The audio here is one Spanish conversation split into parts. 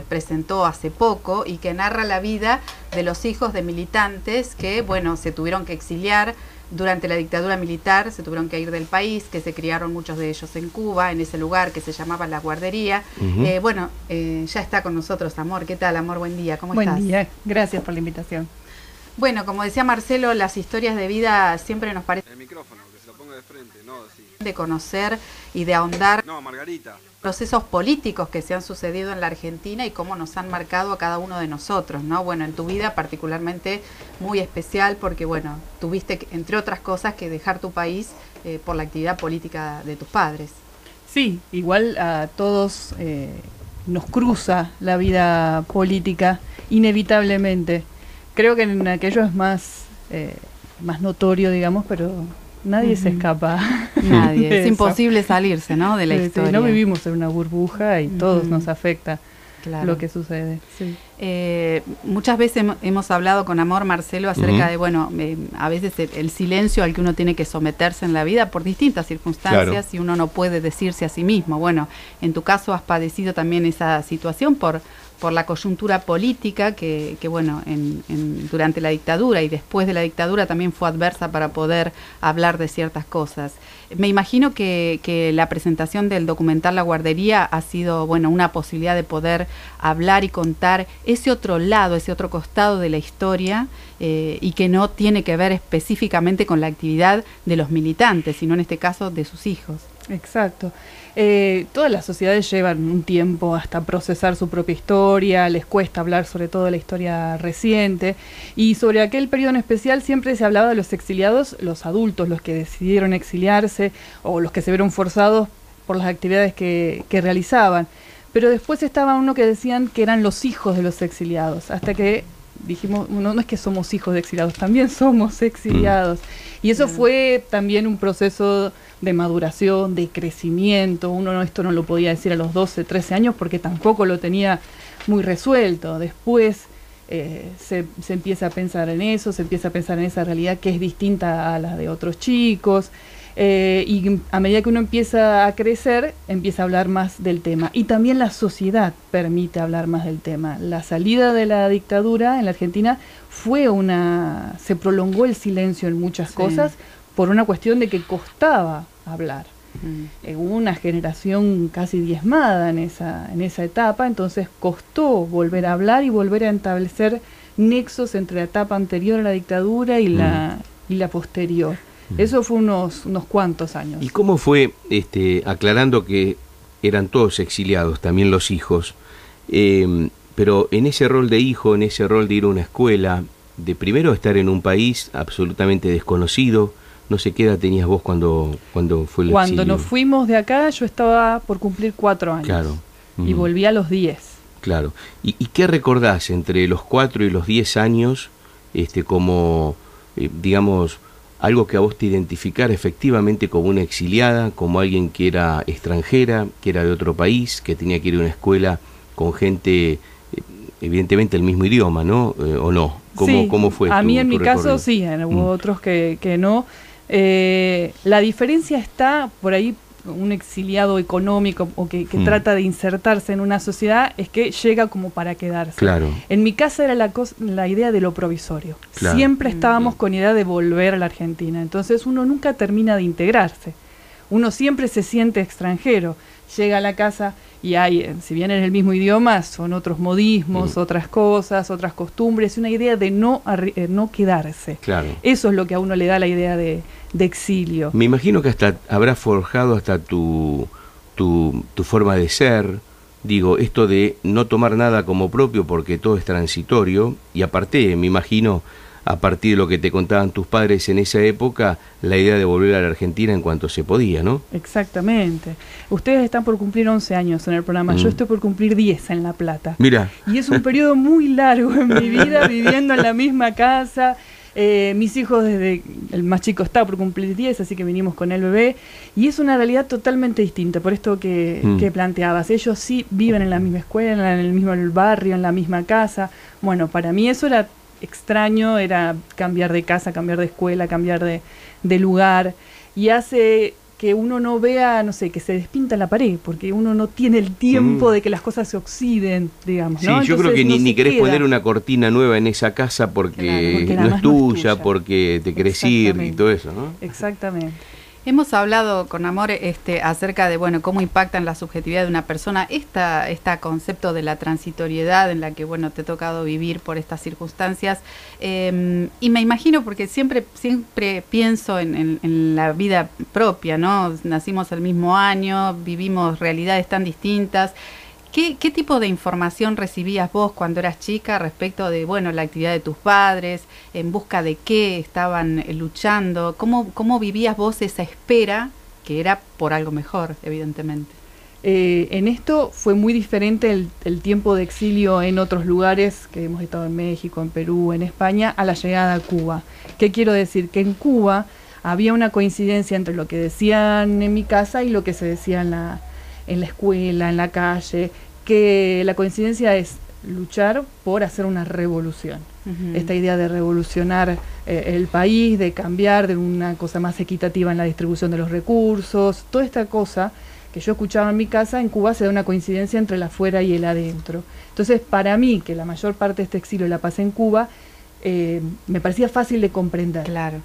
presentó hace poco y que narra la vida de los hijos de militantes que, bueno, se tuvieron que exiliar durante la dictadura militar, se tuvieron que ir del país, que se criaron muchos de ellos en Cuba, en ese lugar que se llamaba La Guardería. Ya está con nosotros Amor. ¿Qué tal, Amor? Buen día, ¿cómo estás? Buen día, gracias por la invitación. Bueno, como decía Marcelo, las historias de vida siempre nos parecen... El micrófono, que se lo ponga de frente, no así. De conocer y de ahondar... No, Margarita. Procesos políticos que se han sucedido en la Argentina y cómo nos han marcado a cada uno de nosotros, ¿no? Bueno, en tu vida particularmente muy especial porque, bueno, tuviste, entre otras cosas, que dejar tu país por la actividad política de tus padres. Sí, igual a todos nos cruza la vida política inevitablemente. Creo que en aquello es más notorio, digamos, pero nadie se escapa. Nadie, es imposible salirse, ¿no? De la historia. Sí, no vivimos en una burbuja y todos nos afecta lo que sucede. Sí. Muchas veces hemos hablado con Amor, Marcelo, acerca de, bueno, a veces el silencio al que uno tiene que someterse en la vida por distintas circunstancias y uno no puede decirse a sí mismo. Bueno, en tu caso has padecido también esa situación por la coyuntura política que bueno, durante la dictadura y después de la dictadura también fue adversa para poder hablar de ciertas cosas. Me imagino que la presentación del documental La Guardería ha sido, bueno, una posibilidad de poder hablar y contar ese otro lado, ese otro costado de la historia y que no tiene que ver específicamente con la actividad de los militantes, sino en este caso de sus hijos. Exacto. Todas las sociedades llevan un tiempo hasta procesar su propia historia, les cuesta hablar sobre todo de la historia reciente, y sobre aquel periodo en especial siempre se hablaba de los exiliados, los adultos, los que decidieron exiliarse o los que se vieron forzados por las actividades que realizaban. Pero después estaba uno que decían que eran los hijos de los exiliados, hasta que dijimos, no es que somos hijos de exiliados, también somos exiliados. Y eso fue también un proceso de maduración, de crecimiento. Uno esto no lo podía decir a los 12, 13 años porque tampoco lo tenía muy resuelto. Después se empieza a pensar en eso, se empieza a pensar en esa realidad que es distinta a la de otros chicos. Y a medida que uno empieza a crecer, empieza a hablar más del tema. Y también la sociedad permite hablar más del tema. La salida de la dictadura en la Argentina se prolongó el silencio en muchas cosas por una cuestión de que costaba hablar. Hubo una generación casi diezmada en esa etapa, entonces costó volver a hablar y volver a establecer nexos entre la etapa anterior a la dictadura y la posterior. Eso fue unos cuantos años. ¿Y cómo fue, aclarando que eran todos exiliados, también los hijos, pero en ese rol de hijo, en ese rol de ir a una escuela, de primero estar en un país absolutamente desconocido? No sé qué edad tenías vos cuando fue el exilio. Cuando nos fuimos de acá yo estaba por cumplir 4 años. Claro. Y volví a los 10. Claro. ¿Y qué recordás entre los 4 y los 10 años, como, digamos, algo que a vos te identificara efectivamente como una exiliada, como alguien que era extranjera, que era de otro país, que tenía que ir a una escuela con gente, evidentemente el mismo idioma, ¿no? ¿O no? ¿Cómo fue? A mí en mi caso sí, hubo otros que no. La diferencia está por ahí. Un exiliado económico o que trata de insertarse en una sociedad es que llega como para quedarse. Claro. En mi casa era la idea de lo provisorio. Claro. Siempre estábamos con idea de volver a la Argentina. Entonces uno nunca termina de integrarse. Uno siempre se siente extranjero. Llega a la casa y hay, si bien es el mismo idioma, son otros modismos, otras cosas, otras costumbres, una idea de no quedarse. Claro. Eso es lo que a uno le da la idea de exilio. Me imagino que hasta habrá forjado hasta tu forma de ser, digo, esto de no tomar nada como propio porque todo es transitorio, y aparte, me imagino, a partir de lo que te contaban tus padres en esa época, la idea de volver a la Argentina en cuanto se podía, ¿no? Exactamente. Ustedes están por cumplir 11 años en el programa, yo estoy por cumplir 10 en La Plata. Mira. Y es un periodo muy largo en mi vida, viviendo en la misma casa. Mis hijos, desde el más chico está por cumplir 10, así que vinimos con el bebé. Y es una realidad totalmente distinta, por esto que planteabas. Ellos sí viven en la misma escuela, en el mismo barrio, en la misma casa. Bueno, para mí eso era extraño, era cambiar de casa, cambiar de escuela, cambiar de lugar, y hace que uno no vea, no sé, que se despinta la pared, porque uno no tiene el tiempo de que las cosas se oxiden, digamos, Sí, ¿no? yo creo que ni querés poner una cortina nueva en esa casa porque, claro, porque no es tuya, porque te querés ir y todo eso, ¿no? Exactamente. Hemos hablado con Amor acerca de bueno cómo impactan la subjetividad de una persona, este concepto de la transitoriedad en la que bueno te ha tocado vivir por estas circunstancias, y me imagino porque siempre pienso en la vida propia, ¿no? Nacimos el mismo año, vivimos realidades tan distintas. ¿Qué tipo de información recibías vos cuando eras chica respecto de, bueno, la actividad de tus padres, en busca de qué estaban luchando? ¿Cómo vivías vos esa espera, que era por algo mejor, evidentemente? En esto fue muy diferente el tiempo de exilio en otros lugares, que hemos estado en México, en Perú, en España, a la llegada a Cuba. ¿Qué quiero decir? Que en Cuba había una coincidencia entre lo que decían en mi casa y lo que se decía en la escuela, en la calle, que la coincidencia es luchar por hacer una revolución. Esta idea de revolucionar el país, de cambiar de una cosa más equitativa en la distribución de los recursos, toda esta cosa que yo escuchaba en mi casa, en Cuba se da una coincidencia entre el afuera y el adentro. Entonces, para mí, que la mayor parte de este exilio la pasé en Cuba, me parecía fácil de comprender. Claro.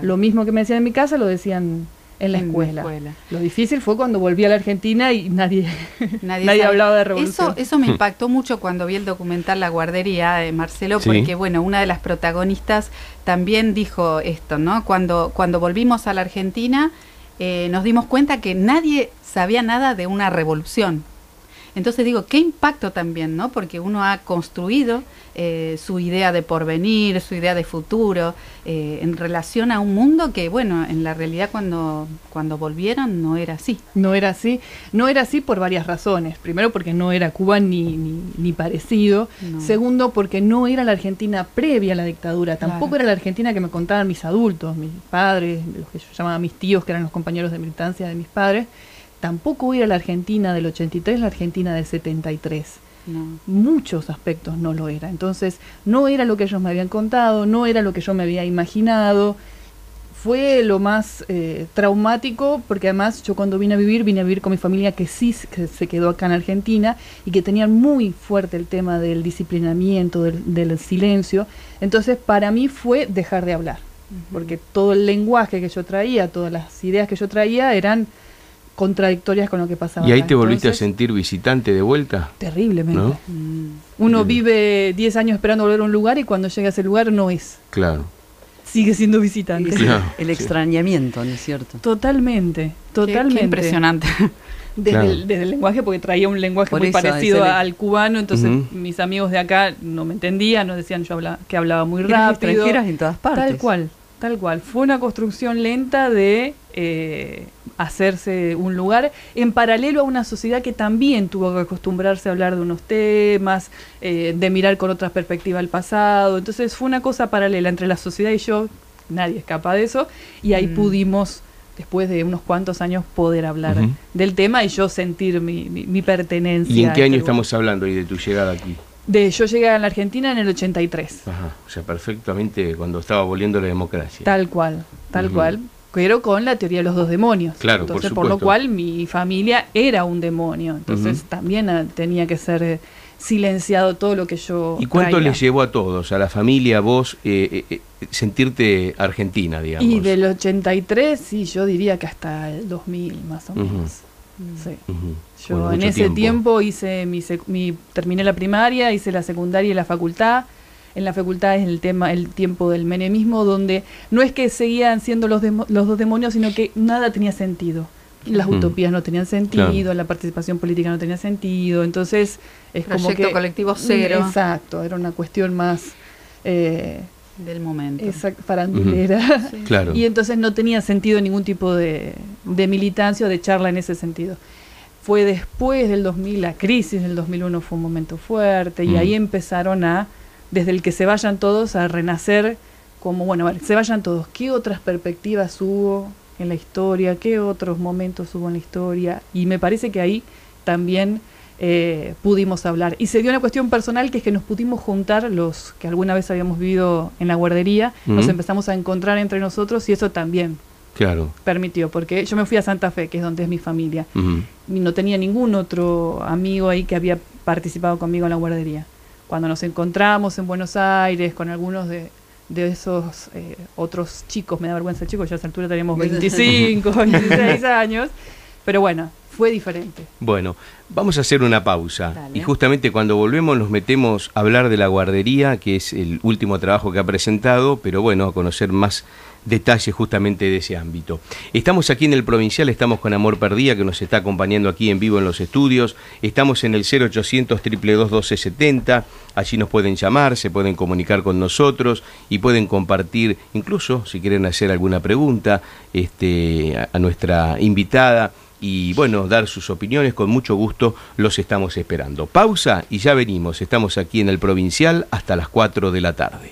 Lo mismo que me decían en mi casa, lo decían en la escuela. Lo difícil fue cuando volví a la Argentina y nadie hablaba de revolución. Eso me impactó mucho cuando vi el documental La Guardería de Marcelo, porque bueno, una de las protagonistas también dijo esto, ¿no? Cuando volvimos a la Argentina, nos dimos cuenta que nadie sabía nada de una revolución. Entonces digo, qué impacto también, ¿no? Porque uno ha construido su idea de porvenir, su idea de futuro, en relación a un mundo que, bueno, en la realidad cuando volvieron no era así. No era así por varias razones. Primero, porque no era Cuba ni parecido. No. Segundo, porque no era la Argentina previa a la dictadura. Tampoco era la Argentina que me contaban mis adultos, mis padres, los que yo llamaba mis tíos, que eran los compañeros de militancia de mis padres. Tampoco era la Argentina del 83, la Argentina del 73. No. Muchos aspectos no lo era. Entonces, no era lo que ellos me habían contado, no era lo que yo me había imaginado. Fue lo más traumático, porque además yo cuando vine a vivir con mi familia que se quedó acá en Argentina y que tenían muy fuerte el tema del disciplinamiento, del silencio. Entonces, para mí fue dejar de hablar, porque todo el lenguaje que yo traía, todas las ideas que yo traía eran contradictorias con lo que pasaba. ¿Y ahí te volviste a sentir visitante de vuelta? Terriblemente. ¿No? Uno vive 10 años esperando volver a un lugar y cuando llega a ese lugar no es. Claro. Sigue siendo visitante. Claro, el extrañamiento, ¿no es cierto? Totalmente. Qué impresionante. Desde el lenguaje, porque traía un lenguaje muy parecido al cubano, entonces mis amigos de acá no me entendían, nos decían que hablaba muy rápido. Extranjeras en todas partes. Tal cual. Fue una construcción lenta de hacerse un lugar en paralelo a una sociedad que también tuvo que acostumbrarse a hablar de unos temas, de mirar con otra perspectiva el pasado. Entonces fue una cosa paralela entre la sociedad y yo, nadie escapa de eso, y ahí pudimos, después de unos cuantos años, poder hablar del tema y yo sentir mi pertenencia. ¿Y en qué año estamos hablando y de tu llegada aquí? Yo llegué a la Argentina en el 83. Ajá, o sea, perfectamente cuando estaba volviendo la democracia. Tal cual, pero con la teoría de los dos demonios. Claro, entonces, por lo cual mi familia era un demonio, entonces también tenía que ser silenciado todo lo que yo ¿Y cuánto traía. les llevó a todos, a la familia, a vos, sentirte argentina, digamos? Y del 83, sí, yo diría que hasta el 2000 más o menos. Sí. Yo bueno, en ese tiempo hice terminé la primaria, hice la secundaria y la facultad. En la facultad es el tiempo del menemismo, donde no es que seguían siendo los dos demonios, sino que nada tenía sentido. Las utopías no tenían sentido, la participación política no tenía sentido, entonces es como que... Proyecto colectivo cero. Exacto, era una cuestión más... del momento. Farandulera. Sí. Claro. Y entonces no tenía sentido ningún tipo de militancia o de charla en ese sentido. Fue después del 2000, la crisis del 2001 fue un momento fuerte y ahí empezaron desde el que se vayan todos, a renacer como, bueno, vale, se vayan todos. ¿Qué otras perspectivas hubo en la historia? ¿Qué otros momentos hubo en la historia? Y me parece que ahí también pudimos hablar. Y se dio una cuestión personal, que es que nos pudimos juntar, los que alguna vez habíamos vivido en la guardería, nos empezamos a encontrar entre nosotros y eso también Claro. permitió, porque yo me fui a Santa Fe, que es donde es mi familia, y no tenía ningún otro amigo ahí que había participado conmigo en la guardería. Cuando nos encontramos en Buenos Aires con algunos de esos otros chicos, me da vergüenza el chico, ya a esa altura teníamos 25, 26 años, pero bueno, fue diferente. Bueno, vamos a hacer una pausa. Dale. Y justamente cuando volvemos nos metemos a hablar de La Guardería, que es el último trabajo que ha presentado, pero bueno, a conocer más detalles justamente de ese ámbito. Estamos aquí en el Provincial, estamos con Amor Perdida, que nos está acompañando aquí en vivo en los estudios. Estamos en el 0800 222 1270. Allí nos pueden llamar, se pueden comunicar con nosotros y pueden compartir, incluso si quieren hacer alguna pregunta a nuestra invitada. Y bueno, dar sus opiniones, con mucho gusto los estamos esperando. Pausa y ya venimos, estamos aquí en el Provincial hasta las 4 de la tarde.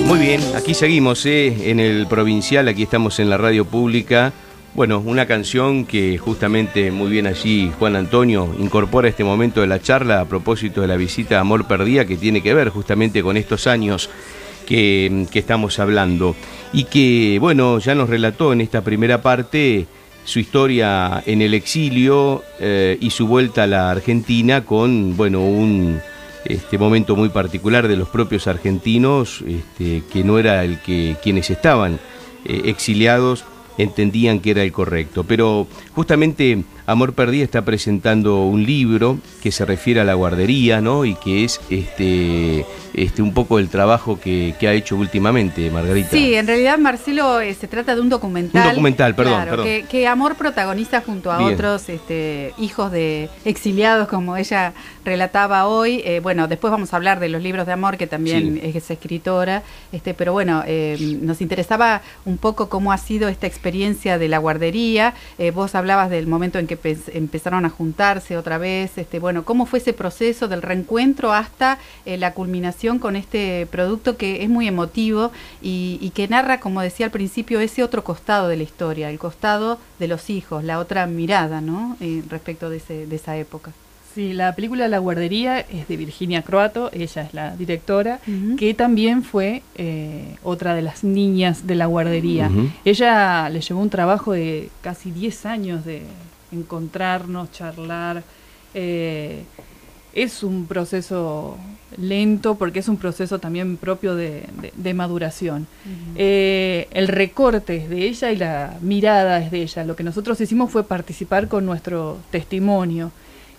Muy bien, aquí seguimos en el Provincial, aquí estamos en la radio pública. Bueno, una canción que justamente muy bien allí Juan Antonio incorpora este momento de la charla a propósito de la visita a Amor Perdida, que tiene que ver justamente con estos años que estamos hablando, y que, bueno, ya nos relató en esta primera parte su historia en el exilio y su vuelta a la Argentina con, bueno, un momento muy particular de los propios argentinos, que no era el que quienes estaban exiliados entendían que era el correcto. Pero justamente Amor Perdida está presentando un libro que se refiere a la guardería, ¿no? Y que es un poco el trabajo que ha hecho últimamente, Margarita. Sí, en realidad, Marcelo, se trata de un documental. Un documental, perdón. Que Amor protagoniza junto a otros hijos de exiliados, como ella relataba hoy. Bueno, después vamos a hablar de los libros de Amor, que también es escritora. Pero bueno, nos interesaba un poco cómo ha sido esta experiencia de la guardería. Vos hablabas del momento en que empezaron a juntarse otra vez. Bueno, cómo fue ese proceso del reencuentro hasta la culminación con este producto que es muy emotivo y que narra, como decía al principio, ese otro costado de la historia, el costado de los hijos, la otra mirada, ¿no? Respecto de esa época. Sí, la película La Guardería es de Virginia Croato, ella es la directora, que también fue otra de las niñas de la guardería. Ella le llevó un trabajo de casi 10 años de encontrarnos, charlar. Es un proceso lento porque es un proceso también propio de maduración. El recorte es de ella y la mirada es de ella. Lo que nosotros hicimos fue participar con nuestro testimonio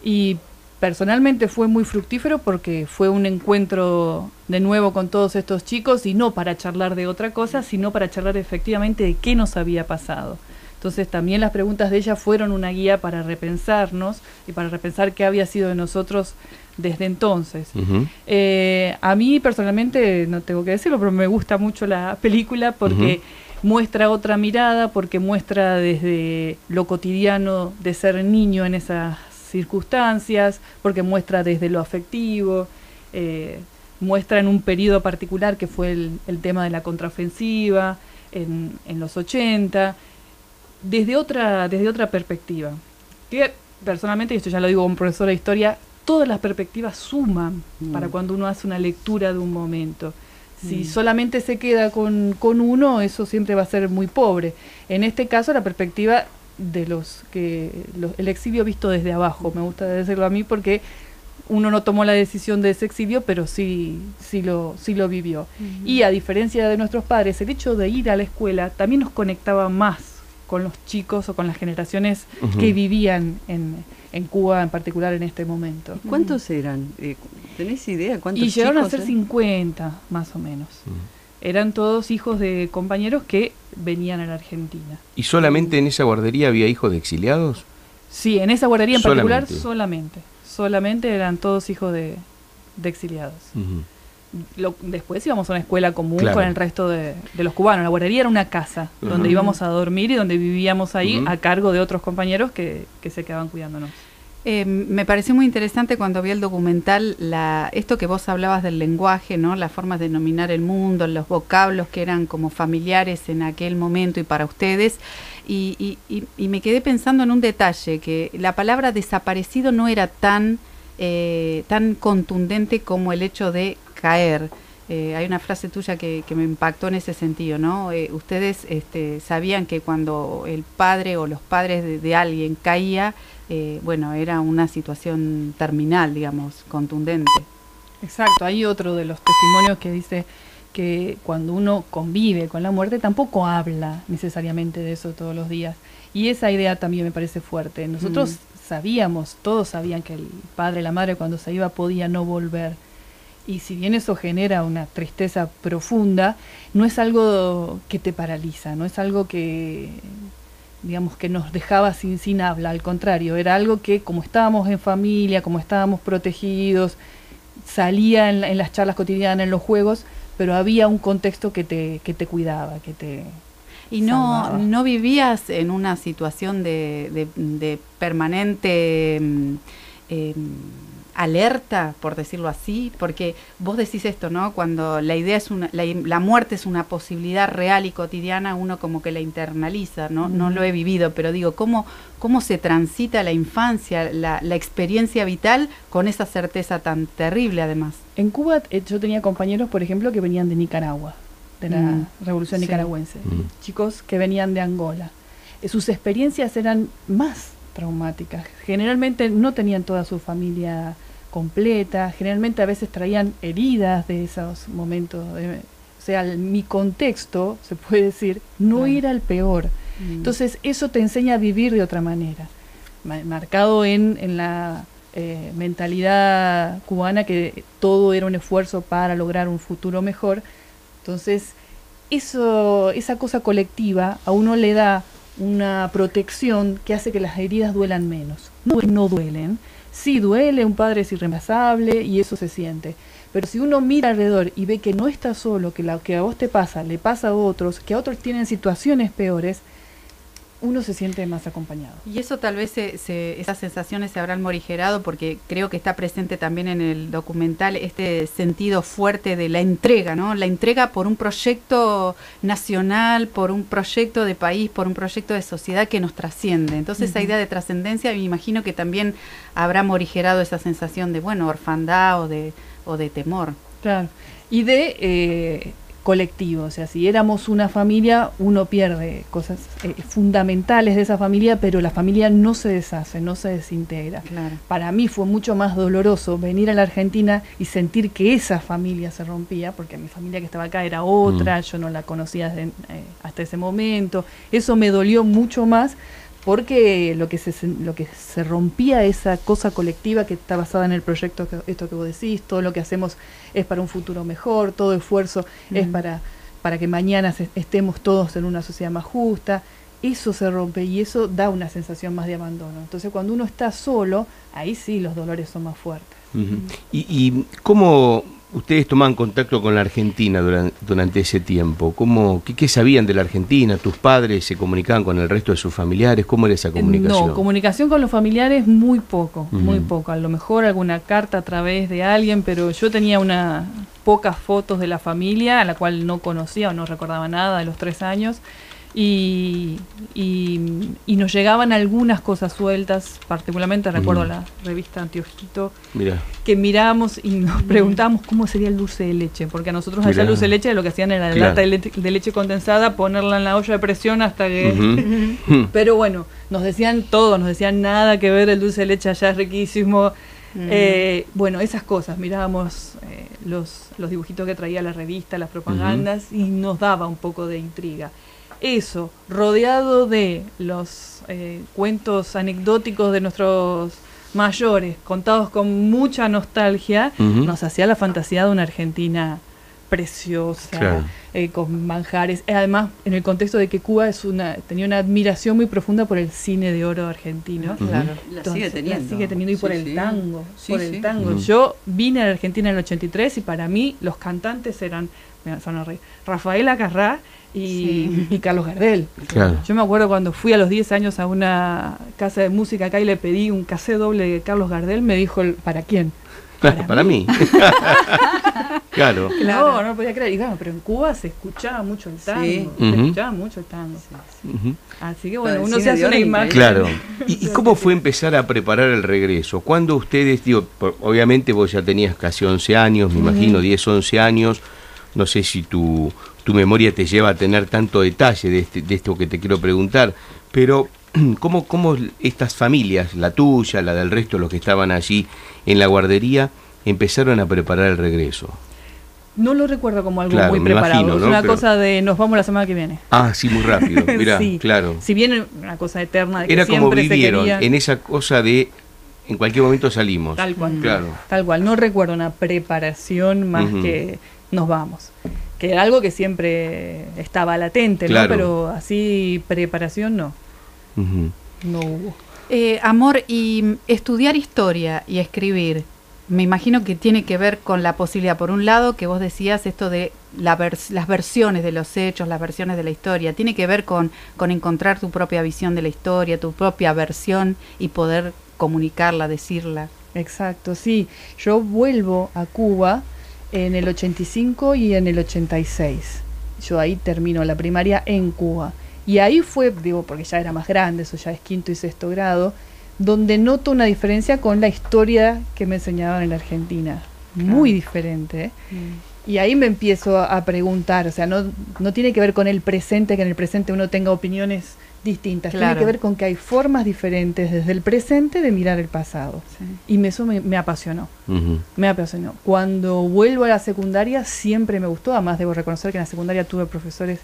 y personalmente fue muy fructífero porque fue un encuentro de nuevo con todos estos chicos y no para charlar de otra cosa, sino para charlar efectivamente de qué nos había pasado. Entonces también las preguntas de ella fueron una guía para repensarnos y para repensar qué había sido de nosotros desde entonces. A mí personalmente, no tengo que decirlo, pero me gusta mucho la película porque muestra otra mirada, porque muestra desde lo cotidiano de ser niño en esas circunstancias, porque muestra desde lo afectivo, muestra en un periodo particular que fue el tema de la contraofensiva en los 80, desde otra perspectiva. Que personalmente, y esto ya lo digo como profesora de historia, todas las perspectivas suman para cuando uno hace una lectura de un momento. Si solamente se queda con uno, eso siempre va a ser muy pobre. En este caso, la perspectiva de el exilio visto desde abajo, me gusta decirlo a mí porque uno no tomó la decisión de ese exilio, pero sí lo vivió. Y a diferencia de nuestros padres, el hecho de ir a la escuela también nos conectaba más con los chicos o con las generaciones que vivían en Cuba, en particular en este momento. ¿Cuántos eran? ¿Tenés idea cuántos chicos? Y llegaron a ser 50, más o menos. Eran todos hijos de compañeros que venían a la Argentina. ¿Y solamente en esa guardería había hijos de exiliados? Sí, en esa guardería en particular solamente eran todos hijos de exiliados. Después íbamos a una escuela común con el resto de los cubanos. La guardería era una casa donde íbamos a dormir y donde vivíamos ahí a cargo de otros compañeros que se quedaban cuidándonos. Me pareció muy interesante cuando vi el documental esto que vos hablabas del lenguaje, ¿no? Las formas de denominar el mundo, los vocablos que eran como familiares en aquel momento y para ustedes. Y me quedé pensando en un detalle, que la palabra desaparecido no era tan contundente como el hecho de caer. hay una frase tuya que me impactó en ese sentido, ¿no? Ustedes sabían que cuando el padre o los padres de alguien caía, bueno, era una situación terminal, digamos, contundente. Exacto, hay otro de los testimonios que dice que cuando uno convive con la muerte tampoco habla necesariamente de eso todos los días. Y esa idea también me parece fuerte. Nosotros sabíamos, todos sabían que el padre, la madre cuando se iba podía no volver. Y si bien eso genera una tristeza profunda, no es algo que te paraliza, no es algo que, digamos, que nos dejaba sin habla, al contrario, era algo que como estábamos en familia, como estábamos protegidos, salía en las charlas cotidianas, en los juegos, pero había un contexto que te cuidaba, que te ¿Y no vivías en una situación de permanente alerta, por decirlo así? Porque vos decís esto, ¿no? Cuando la idea es la muerte es una posibilidad real y cotidiana, uno como que la internaliza, ¿no? No lo he vivido, pero digo, ¿cómo se transita la infancia, la experiencia vital con esa certeza tan terrible además? En Cuba yo tenía compañeros, por ejemplo, que venían de Nicaragua, de la revolución nicaragüense, chicos que venían de Angola. Sus experiencias eran más traumáticas. Generalmente no tenían toda su familia completa, generalmente a veces traían heridas de esos momentos. O sea, mi contexto, se puede decir, no era el peor. Entonces eso te enseña a vivir de otra manera. Marcado en la mentalidad cubana que todo era un esfuerzo para lograr un futuro mejor. Entonces esa cosa colectiva a uno le da una protección que hace que las heridas duelan menos. No duelen. Sí duele, un padre es irreemplazable y eso se siente. Pero si uno mira alrededor y ve que no está solo, que lo que a vos te pasa, le pasa a otros, que a otros tienen situaciones peores, uno se siente más acompañado. Y eso tal vez esas sensaciones se habrán morigerado porque creo que está presente también en el documental este sentido fuerte de la entrega, ¿no? La entrega por un proyecto nacional, por un proyecto de país, por un proyecto de sociedad que nos trasciende. Entonces esa idea de trascendencia, me imagino que también habrá morigerado esa sensación de, bueno, orfandad o de temor. Claro, y de colectivo, o sea, si éramos una familia, uno pierde cosas fundamentales de esa familia, pero la familia no se deshace, no se desintegra. Claro. Para mí fue mucho más doloroso venir a la Argentina y sentir que esa familia se rompía, porque mi familia que estaba acá era otra, yo no la conocía hasta ese momento. Eso me dolió mucho más porque lo que se rompía, esa cosa colectiva que está basada en el proyecto, esto que vos decís, todo lo que hacemos es para un futuro mejor, todo esfuerzo es para que mañana estemos todos en una sociedad más justa. Eso se rompe y eso da una sensación más de abandono. Entonces cuando uno está solo, ahí sí los dolores son más fuertes. ¿Y cómo ustedes tomaban contacto con la Argentina durante ese tiempo? ¿Qué sabían de la Argentina? ¿Tus padres se comunicaban con el resto de sus familiares? ¿Cómo era esa comunicación? No, comunicación con los familiares muy poco, muy poco. A lo mejor alguna carta a través de alguien, pero yo tenía pocas fotos de la familia, a la cual no conocía o no recordaba nada de los 3 años. Y nos llegaban algunas cosas sueltas, particularmente recuerdo la revista Antiojito, que mirábamos y nos preguntábamos cómo sería el dulce de leche, porque a nosotros allá el dulce de leche lo que hacían era la lata de leche condensada, ponerla en la olla de presión hasta que... Pero bueno, nos decían todo, nos decían nada que ver, el dulce de leche allá es riquísimo. Bueno, esas cosas, mirábamos los dibujitos que traía la revista, las propagandas, y nos daba un poco de intriga. Eso, rodeado de los cuentos anecdóticos de nuestros mayores, contados con mucha nostalgia, nos hacía la fantasía de una Argentina preciosa, con manjares. Además, en el contexto de que Cuba tenía una admiración muy profunda por el cine de oro argentino. Claro. Entonces, la sigue teniendo y por el tango. Yo vine a la Argentina en el 83 y para mí los cantantes eran Rafael Acarrá y Carlos Gardel. Yo me acuerdo cuando fui a los 10 años a una casa de música acá y le pedí un cassette doble de Carlos Gardel, me dijo, ¿para quién? Para mí. Claro. No, no podía creer. Y claro, pero en Cuba se escuchaba mucho el tango. Se escuchaba mucho el tango. Así que bueno, uno se hace una imagen. Claro. ¿Y cómo fue empezar a preparar el regreso? ¿Cuándo ustedes, obviamente vos ya tenías casi 11 años, me imagino, 10, 11 años, no sé si tu memoria te lleva a tener tanto detalle de esto que te quiero preguntar, pero ¿cómo estas familias, la tuya, la del resto de los que estaban allí en la guardería, empezaron a preparar el regreso? No lo recuerdo como algo Claro, muy me preparado, imagino, es ¿no? una Pero- cosa de nos vamos la semana que viene. Ah, sí, muy rápido, mirá, Sí. claro. Si bien una cosa eterna de que Era como siempre se vivieron, quería... en esa cosa de en cualquier momento salimos. Tal cual. Claro. Tal cual, no recuerdo una preparación más Ujú. que nos vamos. Que era algo que siempre estaba latente, Claro. ¿no? Pero así preparación no, Ujú. no hubo. Amor, y estudiar historia y escribir, me imagino que tiene que ver con la posibilidad, por un lado, que vos decías esto de las versiones de los hechos, las versiones de la historia, tiene que ver con encontrar tu propia visión de la historia, tu propia versión y poder comunicarla, decirla. Exacto, sí. Yo vuelvo a Cuba en el 85 y en el 86. Yo ahí termino la primaria en Cuba. Y ahí fue, digo, porque ya era más grande, eso ya es quinto y sexto grado, donde noto una diferencia con la historia que me enseñaban en la Argentina. Muy diferente, ¿eh? Y ahí me empiezo a preguntar, o sea, no tiene que ver con el presente, que en el presente uno tenga opiniones distintas, Claro. tiene que ver con que hay formas diferentes desde el presente de mirar el pasado. Sí. Y eso me apasionó, Ujú. me apasionó. Cuando vuelvo a la secundaria siempre me gustó, además debo reconocer que en la secundaria tuve profesores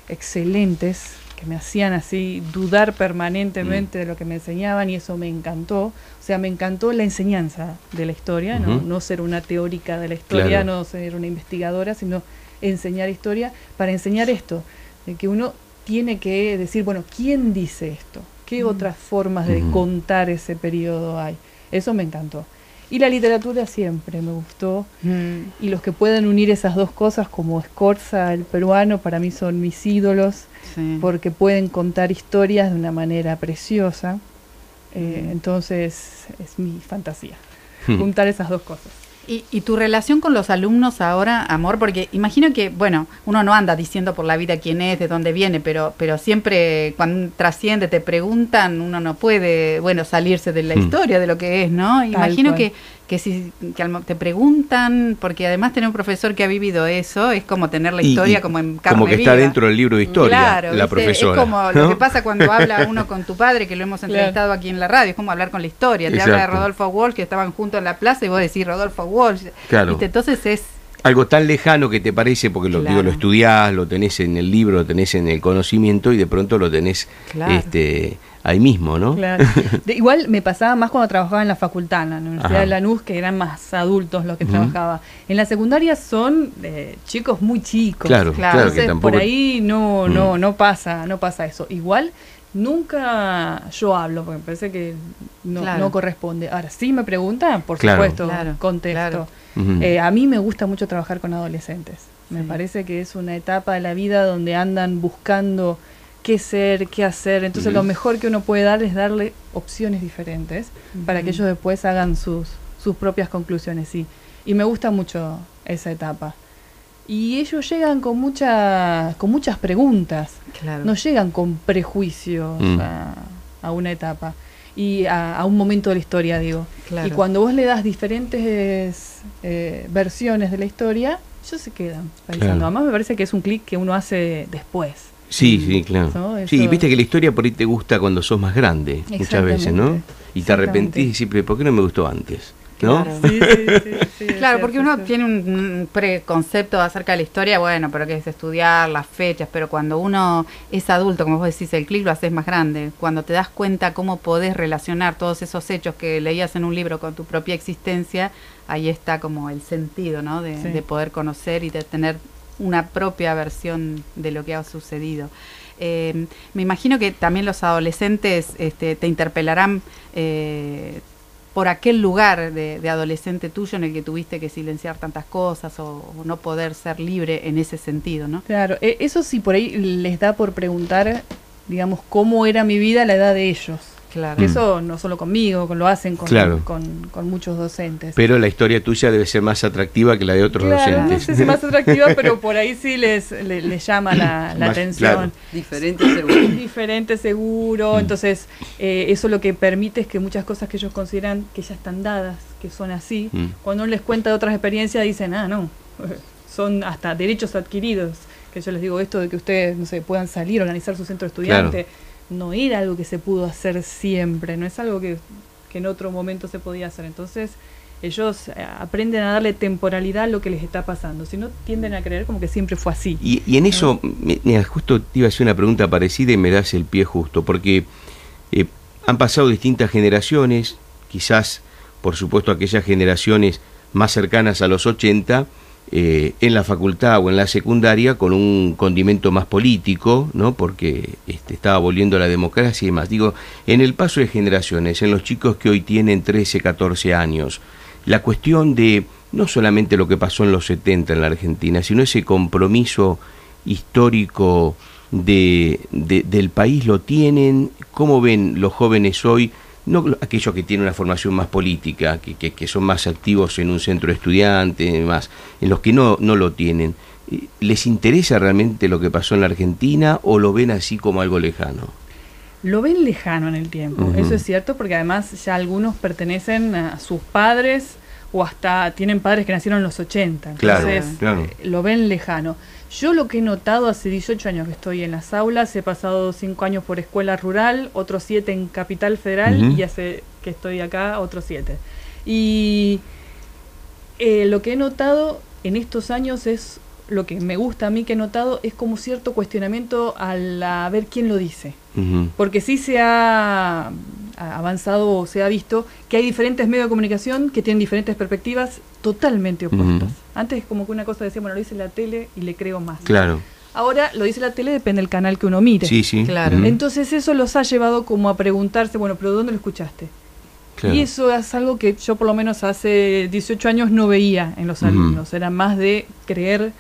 excelentes que me hacían así dudar permanentemente de lo que me enseñaban y eso me encantó. O sea, me encantó la enseñanza de la historia, Ujú. no ser una teórica de la historia, Claro. no ser una investigadora, sino enseñar historia para enseñar esto, de que uno tiene que decir, bueno, ¿quién dice esto? ¿Qué otras formas de Ujú. contar ese periodo hay? Eso me encantó. Y la literatura siempre me gustó. Y los que pueden unir esas dos cosas, como Scorza, el peruano, para mí son mis ídolos, Sí. porque pueden contar historias de una manera preciosa. Entonces es mi fantasía, juntar esas dos cosas. ¿Y tu relación con los alumnos ahora, Amor? Porque imagino que, bueno, uno no anda diciendo por la vida quién es, de dónde viene, pero siempre cuando trasciende, te preguntan, uno no puede, bueno, salirse de la historia, de lo que es, ¿no? Imagino cual. que si te preguntan, porque además tener un profesor que ha vivido eso es como tener la historia como en carne como que está viva. dentro del libro de historia, Claro, la ¿viste? profesora. Es como ¿no? lo que pasa cuando habla uno con tu padre, que lo hemos entrevistado aquí en la radio, es como hablar con la historia. Te habla de Exacto. Rodolfo Walsh, que estaban juntos en la plaza, y vos decís Rodolfo Walsh. Claro. ¿Viste? Entonces es... Algo tan lejano que te parece, porque lo, Claro. digo, lo estudiás, lo tenés en el libro, lo tenés en el conocimiento y de pronto lo tenés Claro. ahí mismo, ¿no? Claro. Igual me pasaba más cuando trabajaba en la facultad, en la Universidad Ajá. de Lanús, que eran más adultos los que trabajaba. En la secundaria son chicos muy chicos. Claro, Claro. claro, Entonces, que tampoco... por ahí no pasa eso. Igual nunca yo hablo, porque me parece que Claro. no corresponde. Ahora, sí me preguntan, por Claro. supuesto, Claro, contesto. claro. Ujú. A mí me gusta mucho trabajar con adolescentes. Me Sí. parece que es una etapa de la vida donde andan buscando qué ser, qué hacer. Entonces lo mejor que uno puede dar es darle opciones diferentes para que ellos después hagan sus propias conclusiones. Sí. Y me gusta mucho esa etapa. Y ellos llegan con muchas preguntas. Claro. No llegan con prejuicios a una etapa y a un momento de la historia, digo. Claro. Y cuando vos le das diferentes versiones de la historia, ellos se quedan pensando. Claro. Además me parece que es un clic que uno hace después. Sí, sí, claro. ¿No? Eso- Sí, viste que la historia por ahí te gusta cuando sos más grande, muchas veces, ¿no? Exactamente. Y te arrepentís y decís, ¿por qué no me gustó antes? ¿No? Claro. Sí, sí, es Claro, porque cierto, uno sí. tiene un preconcepto acerca de la historia, bueno, pero que es estudiar las fechas, pero cuando uno es adulto, como vos decís, el clic lo haces más grande. Cuando te das cuenta cómo podés relacionar todos esos hechos que leías en un libro con tu propia existencia, ahí está como el sentido, ¿no? Sí. De poder conocer y de tener una propia versión de lo que ha sucedido. Me imagino que también los adolescentes te interpelarán por aquel lugar de adolescente tuyo en el que tuviste que silenciar tantas cosas o no poder ser libre en ese sentido, ¿no? Claro, eso sí por ahí les da por preguntar, digamos, cómo era mi vida a la edad de ellos. Claro. Eso no solo conmigo, lo hacen Claro. con muchos docentes. Pero la historia tuya debe ser más atractiva que la de otros Claro, no docentes. sé si más atractiva, pero por ahí sí les llama la Más, atención. claro. Diferente seguro. Diferente, seguro. Entonces, eso lo que permite es que muchas cosas que ellos consideran que ya están dadas, que son así, cuando uno les cuenta de otras experiencias, dicen, no, son hasta derechos adquiridos, que yo les digo esto de que ustedes, no sé, puedan salir, organizar su centro estudiante, no era algo que se pudo hacer siempre, no es algo que en otro momento se podía hacer. Entonces ellos aprenden a darle temporalidad a lo que les está pasando, si no tienden a creer como que siempre fue así. Y en eso, mira, justo te iba a hacer una pregunta parecida y me das el pie justo, porque han pasado distintas generaciones, quizás, por supuesto, aquellas generaciones más cercanas a los 80, en la facultad o en la secundaria, con un condimento más político, ¿no? Porque estaba volviendo a la democracia y demás. Digo, en el paso de generaciones, en los chicos que hoy tienen 13, 14 años, la cuestión de no solamente lo que pasó en los 70 en la Argentina, sino ese compromiso histórico del país, ¿lo tienen? ¿Cómo ven los jóvenes hoy? No aquellos que tienen una formación más política, que son más activos en un centro de estudiantes, más, en los que no lo tienen. ¿Les interesa realmente lo que pasó en la Argentina o lo ven así como algo lejano? Lo ven lejano en el tiempo, eso es cierto, porque además ya algunos pertenecen a sus padres o hasta tienen padres que nacieron en los 80, entonces claro. Lo ven lejano. Yo lo que he notado hace 18 años que estoy en las aulas, he pasado 5 años por escuela rural, otros 7 en Capital Federal y hace que estoy acá otros 7. Y lo que he notado en estos años es, lo que me gusta a mí que he notado, es como cierto cuestionamiento a ver quién lo dice. Porque sí se ha avanzado o se ha visto que hay diferentes medios de comunicación que tienen diferentes perspectivas totalmente opuestas. Antes como que una cosa decía, bueno, lo dice la tele y le creo más. Claro. Ahora lo dice la tele, depende del canal que uno mire. Sí, sí. Claro. Entonces eso los ha llevado como a preguntarse, bueno, pero ¿dónde lo escuchaste? Claro. Y eso es algo que yo por lo menos hace 18 años no veía en los alumnos. Era más de creer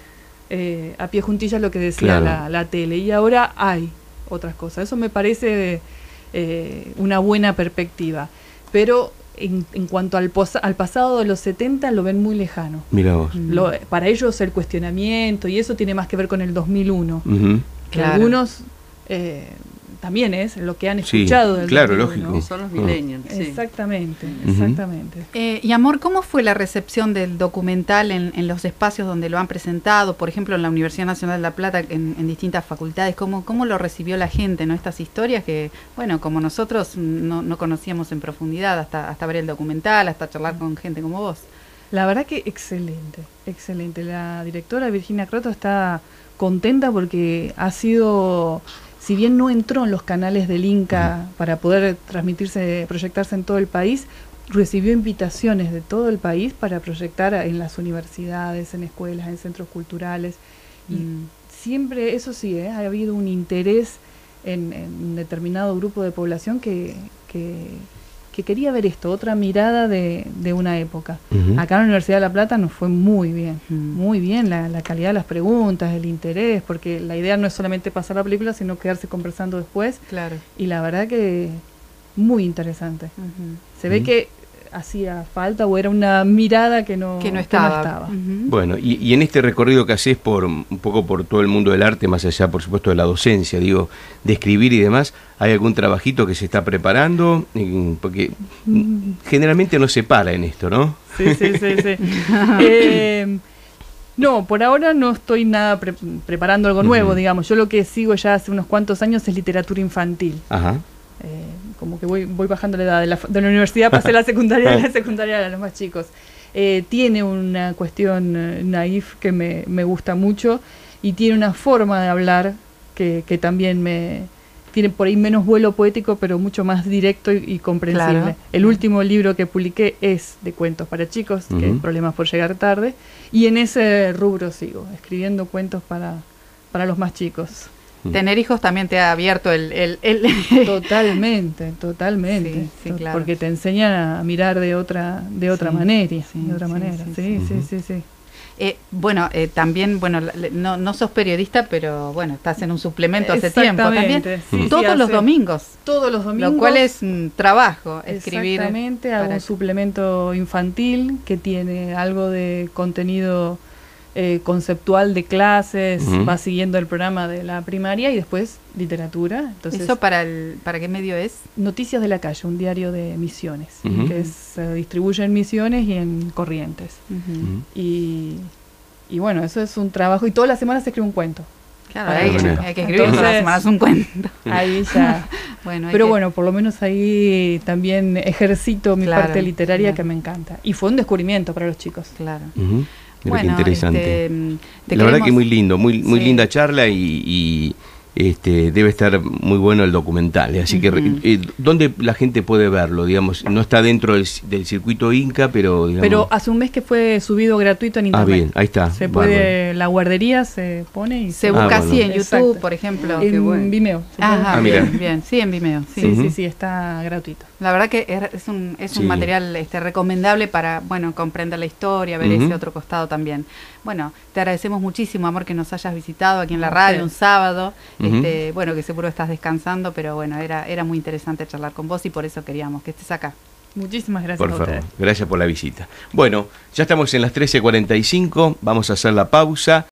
a pie juntillas lo que decía la tele. Y ahora hay otras cosas. Eso me parece una buena perspectiva. Pero en cuanto al pasado de los 70 lo ven muy lejano. Mirá vos. Para ellos el cuestionamiento y eso tiene más que ver con el 2001. Que claro. Algunos también es lo que han escuchado. Sí, claro, lógico. ¿No? Son los millennials. Sí. Exactamente, exactamente. Y Amor, ¿cómo fue la recepción del documental en los espacios donde lo han presentado? Por ejemplo, en la Universidad Nacional de La Plata, en distintas facultades. ¿Cómo lo recibió la gente, no? Estas historias que, bueno, como nosotros no conocíamos en profundidad hasta ver el documental, hasta charlar con gente como vos. La verdad que excelente, excelente. La directora Virginia Croto está contenta porque ha sido... Si bien no entró en los canales del Inca para poder proyectarse en todo el país, recibió invitaciones de todo el país para proyectar en las universidades, en escuelas, en centros culturales. Y siempre, eso sí, ha habido un interés en un determinado grupo de población que quería ver esto, otra mirada de una época. Acá en la Universidad de La Plata nos fue muy bien la calidad de las preguntas, el interés, porque la idea no es solamente pasar la película, sino quedarse conversando después. Claro. Y la verdad que muy interesante. Se ve que hacía falta o era una mirada que no estaba. Bueno, y en este recorrido que haces un poco por todo el mundo del arte, más allá, por supuesto, de la docencia, digo, de escribir y demás, ¿hay algún trabajito que se está preparando? Porque generalmente no se para en esto, ¿no? Sí. No, por ahora no estoy nada preparando algo nuevo, digamos. Yo lo que sigo ya hace unos cuantos años es literatura infantil. Ajá. Como que voy bajando la edad de la universidad, pasé la secundaria, de la secundaria a los más chicos. Tiene una cuestión naif que me gusta mucho y tiene una forma de hablar que también tiene por ahí menos vuelo poético, pero mucho más directo y comprensible. Claro. El último libro que publiqué es de cuentos para chicos, que es Problemas por llegar tarde, y en ese rubro sigo, escribiendo cuentos para los más chicos. Tener hijos también te ha abierto el... Totalmente. Sí, claro. Porque te enseñan a mirar de otra manera. Sí. Bueno, también, no sos periodista, pero bueno, estás en un suplemento hace tiempo también. Todos los domingos. Todos los domingos. Lo cual es un trabajo, escribir. Exactamente, hago un suplemento infantil que tiene algo de contenido conceptual de clases, va siguiendo el programa de la primaria y después literatura. Entonces, ¿eso para qué medio es? Noticias de la Calle, un diario de Misiones, que se distribuye en Misiones y en Corrientes. Y Y bueno, eso es un trabajo. Y todas las semanas se escribe un cuento. Claro, hay que escribir Entonces, todas las semanas un cuento. Ahí ya. Bueno, pero bueno, por lo menos ahí también ejercito mi parte literaria, claro, que me encanta. Y fue un descubrimiento para los chicos. Claro. Mira, qué interesante. La verdad que muy lindo, muy linda charla y debe estar muy bueno el documental. Así que, ¿dónde la gente puede verlo? Digamos, no está dentro del circuito Inca, pero digamos... Pero hace un mes que fue subido gratuito en internet. Ah, bien, ahí está. Se puede, la guardería se pone y se busca así en YouTube, exacto, por ejemplo. En Vimeo. Mira. Bien, sí, en Vimeo. Sí, está gratuito. La verdad que es un material recomendable para, bueno, comprender la historia, ver ese otro costado también. Bueno, te agradecemos muchísimo, Amor, que nos hayas visitado aquí en la radio un sábado. Bueno, que seguro estás descansando, pero bueno, era muy interesante charlar con vos y por eso queríamos que estés acá. Muchísimas gracias por a favor, ustedes. Gracias por la visita. Bueno, ya estamos en las 13:45, vamos a hacer la pausa.